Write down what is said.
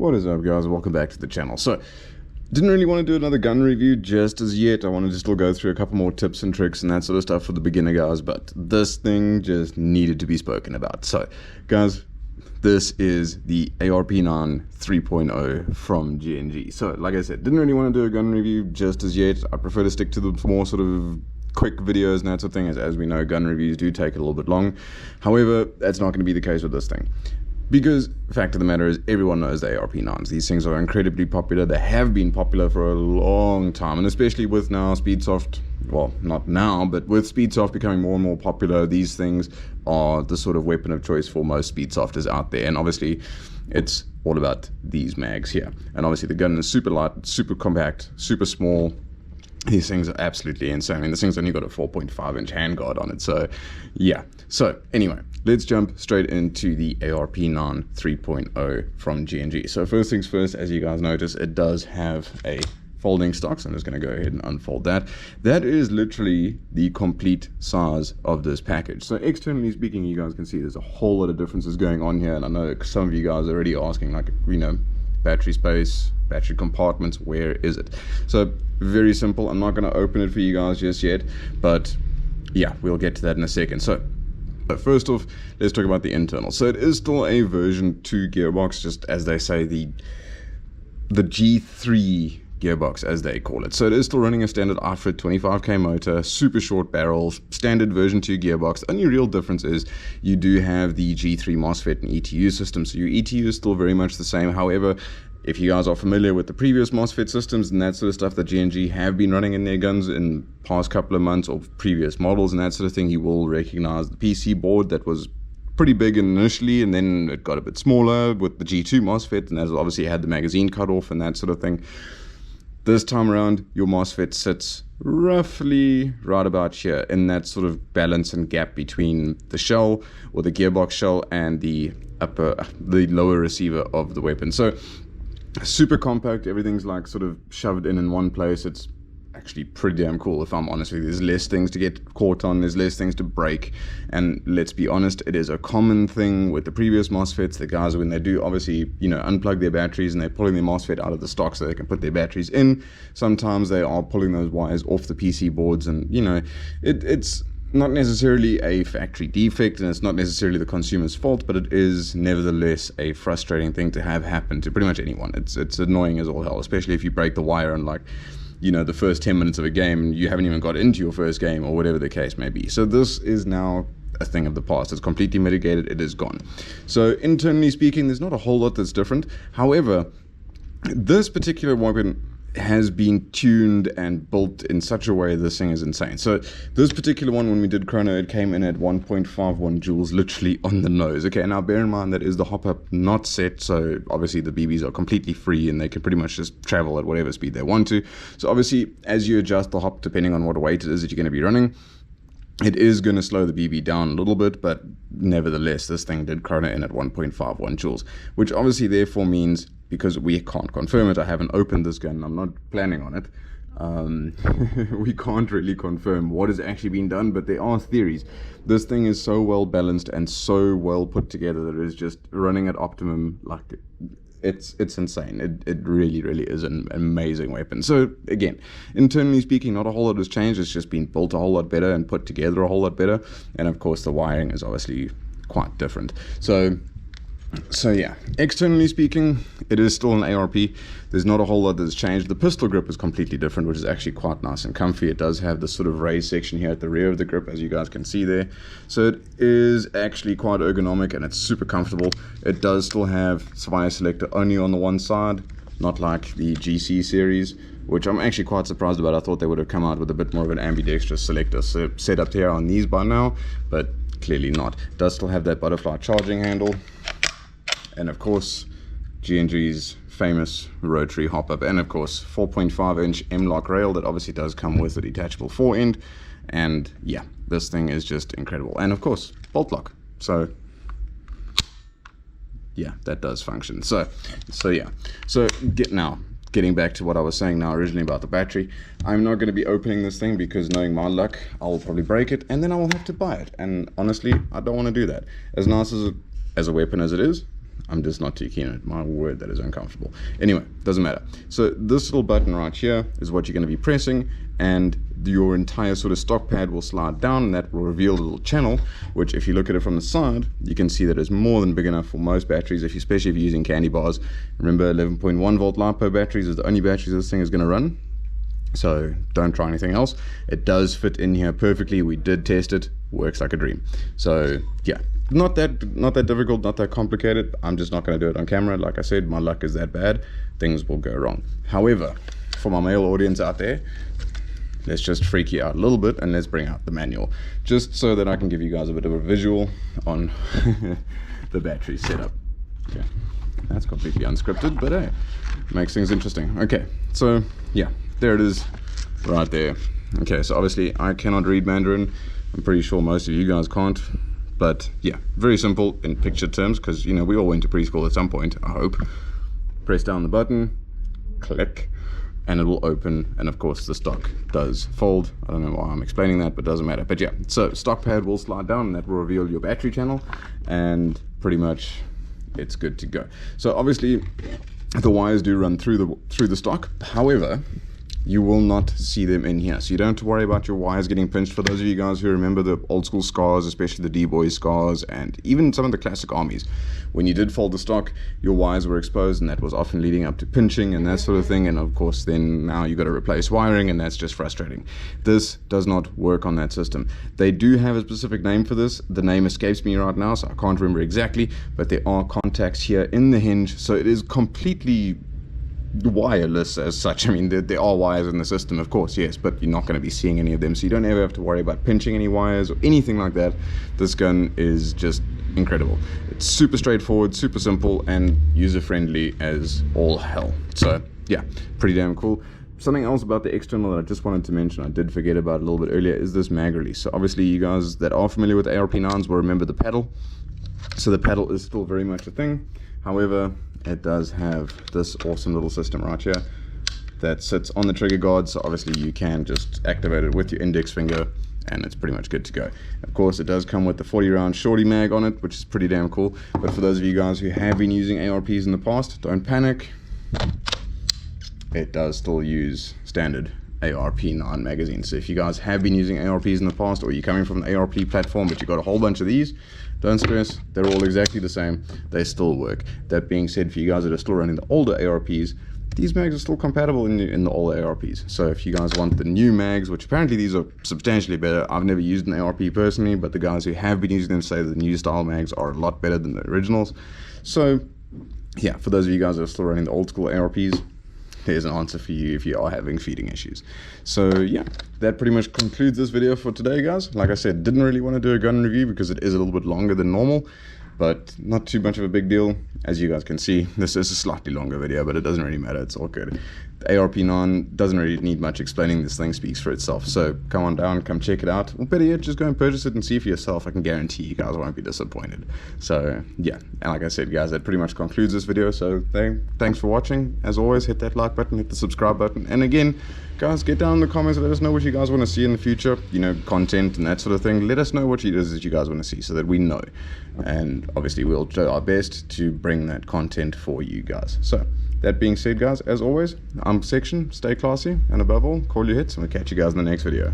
What is up, guys? Welcome back to the channel. So, didn't really want to do another gun review just as yet. I wanted to still go through a couple more tips and tricks and that sort of stuff for the beginner guys, but this thing just needed to be spoken about. So, guys, this is the Arp9 3.0 from G&G. So, like I said, didn't really want to do a gun review just as yet. I prefer to stick to the more sort of quick videos and that sort of thing, as we know, gun reviews do take a little bit long. However, that's not going to be the case with this thing. Because the fact of the matter is, everyone knows the Arp9s. These things are incredibly popular. They have been popular for a long time, and especially with now Speedsoft, well, not now, but with Speedsoft becoming more and more popular, these things are the sort of weapon of choice for most Speedsofters out there. And obviously, it's all about these mags here. And obviously, the gun is super light, super compact, super small. These things are absolutely insane. I mean, this thing's only got a 4.5-inch handguard on it, so yeah. So anyway, let's jump straight into the Arp9 3.0 from G&G. So first things first, as you guys notice, it does have a folding stock, so I'm just going to go ahead and unfold that. That is literally the complete size of this package. So externally speaking, you guys can see there's a whole lot of differences going on here, and I know some of you guys are already asking, like, you know, battery space, battery compartments, where is it? So very simple. I'm not going to open it for you guys just yet, but yeah, we'll get to that in a second. So first off, let's talk about the internal. So it is still a version 2 gearbox, just as they say, the G3 gearbox, as they call it. So it is still running a standard Arp 25k motor, super short barrels, standard version 2 gearbox. The only real difference is you do have the G3 MOSFET and ETU system, so your ETU is still very much the same. However, if you guys are familiar with the previous MOSFET systems and that sort of stuff that G&G have been running in their guns in past couple of months, or previous models and that sort of thing, you will recognize the PC board that was pretty big initially, and then it got a bit smaller with the G2 MOSFET, and as obviously had the magazine cut off and that sort of thing. This time around, your MOSFET sits roughly right about here in that sort of balance and gap between the shell, or the gearbox shell, and the lower receiver of the weapon. So super compact, everything's like sort of shoved in one place. It's actually pretty damn cool, if I'm honest with you. There's less things to get caught on, there's less things to break, and let's be honest, it is a common thing with the previous MOSFETs. The guys, when they do obviously, you know, unplug their batteries and they're pulling their MOSFET out of the stock so they can put their batteries in, sometimes they are pulling those wires off the PC boards, and you know, it's not necessarily a factory defect, and it's not necessarily the consumer's fault, but it is nevertheless a frustrating thing to have happen to pretty much anyone. It's annoying as all hell, especially if you break the wire on, like, you know, the first 10 minutes of a game and you haven't even got into your first game, or whatever the case may be. So this is now a thing of the past. It's completely mitigated, it is gone. So internally speaking, there's not a whole lot that's different. However, this particular weapon has been tuned and built in such a way, this thing is insane. So this particular one, when we did chrono, it came in at 1.51 joules, literally on the nose. Okay, now bear in mind that is the hop-up not set, so obviously the BBs are completely free and they can pretty much just travel at whatever speed they want to. So obviously, as you adjust the hop, depending on what weight it is that you're going to be running, it is going to slow the BB down a little bit, but nevertheless, this thing did chrono in at 1.51 joules, which obviously therefore means, because we can't confirm it, I haven't opened this gun, I'm not planning on it, we can't really confirm what has actually been done, but there are theories. This thing is so well balanced and so well put together that it is just running at optimum. Like, it's insane. It really is an amazing weapon. So again, internally speaking, not a whole lot has changed. It's just been built a whole lot better and put together a whole lot better, and of course the wiring is obviously quite different. So yeah, externally speaking, it is still an ARP. There's not a whole lot that's changed. The pistol grip is completely different, which is actually quite nice and comfy. It does have this sort of raised section here at the rear of the grip, as you guys can see there. So it is actually quite ergonomic and it's super comfortable. It does still have fire selector only on the one side, not like the GC series, which I'm actually quite surprised about. I thought they would have come out with a bit more of an ambidextrous selector set up here on these by now, but clearly not. It does still have that butterfly charging handle. And of course, G&G's famous rotary hop-up, and of course 4.5-inch M-LOK rail that obviously does come with a detachable fore-end. And yeah, this thing is just incredible. And of course, bolt lock. So yeah, that does function. So yeah. So getting back to what I was saying now originally about the battery, I'm not going to be opening this thing because, knowing my luck, I'll probably break it and then I will have to buy it. And honestly, I don't want to do that. As nice as a weapon as it is, I'm just not too keen on it. My word, that is uncomfortable. Anyway, doesn't matter. So this little button right here is what you're going to be pressing, and your entire sort of stock pad will slide down, and that will reveal the little channel, which if you look at it from the side, you can see that it's more than big enough for most batteries, especially if you're using candy bars. Remember, 11.1 volt LiPo batteries is the only batteries this thing is going to run. So don't try anything else. It does fit in here perfectly. We did test it. Works like a dream. So yeah, not that difficult, not that complicated. I'm just not going to do it on camera. Like I said, my luck is that bad. Things will go wrong. However, for my male audience out there, let's just freak you out a little bit and let's bring out the manual, just so that I can give you guys a bit of a visual on the battery setup. Okay, that's completely unscripted, but hey, makes things interesting. Okay, so yeah, there it is right there. Okay, so obviously I cannot read Mandarin. I'm pretty sure most of you guys can't, but yeah, very simple in picture terms, because you know we all went to preschool at some point, I hope. Press down the button, click, and it will open, and of course the stock does fold. I don't know why I'm explaining that, but it doesn't matter. But yeah, so stock pad will slide down, and that will reveal your battery channel, and pretty much it's good to go. So obviously the wires do run through the stock. However, you will not see them in here, so you don't have to worry about your wires getting pinched. For those of you guys who remember the old school scars, especially the D-Boy scars and even some of the classic armies, when you did fold the stock, your wires were exposed, and that was often leading up to pinching and that sort of thing, and of course then now you got to replace wiring, and that's just frustrating. This does not work on that system. They do have a specific name for this. The name escapes me right now, so I can't remember exactly, but there are contacts here in the hinge, so it is completely wireless as such. I mean, there are wires in the system, of course, yes, but you're not going to be seeing any of them, so you don't ever have to worry about pinching any wires or anything like that. This gun is just incredible. It's super straightforward, super simple, and user-friendly as all hell. So yeah, pretty damn cool. Something else about the external that I just wanted to mention, I did forget about a little bit earlier, is this mag release. So obviously you guys that are familiar with the Arp9s will remember the paddle. So the paddle is still very much a thing. However, it does have this awesome little system right here that sits on the trigger guard, so obviously you can just activate it with your index finger and it's pretty much good to go. Of course, it does come with the 40 round shorty mag on it, which is pretty damn cool. But for those of you guys who have been using ARPs in the past, don't panic. It does still use standard Arp9 magazines. So if you guys have been using ARPs in the past, or you're coming from the ARP platform but you got a whole bunch of these, don't stress, they're all exactly the same. They still work. That being said, for you guys that are still running the older ARPs, these mags are still compatible in the older ARPs. So if you guys want the new mags, which apparently these are substantially better, I've never used an ARP personally, but the guys who have been using them say that the new style mags are a lot better than the originals. So yeah, for those of you guys that are still running the old school ARPs, there's an answer for you if you are having feeding issues. So yeah, that pretty much concludes this video for today, guys. Like I said, didn't really want to do a gun review because it is a little bit longer than normal, but not too much of a big deal. As you guys can see, this is a slightly longer video, but it doesn't really matter, it's all good. The Arp9 doesn't really need much explaining. This thing speaks for itself, so come on down, come check it out, or better yet, just go and purchase it and see for yourself. I can guarantee you guys won't be disappointed. So yeah, and like I said, guys, that pretty much concludes this video. So thanks for watching. As always, hit that like button, hit the subscribe button, and again, guys, get down in the comments and let us know what you guys want to see in the future, you know, content and that sort of thing. Let us know what it is that you guys want to see so that we know, and obviously we'll do our best to bring that content for you guys. So that being said, guys, as always, I'm Section, stay classy, and above all, call your hits, and we'll catch you guys in the next video.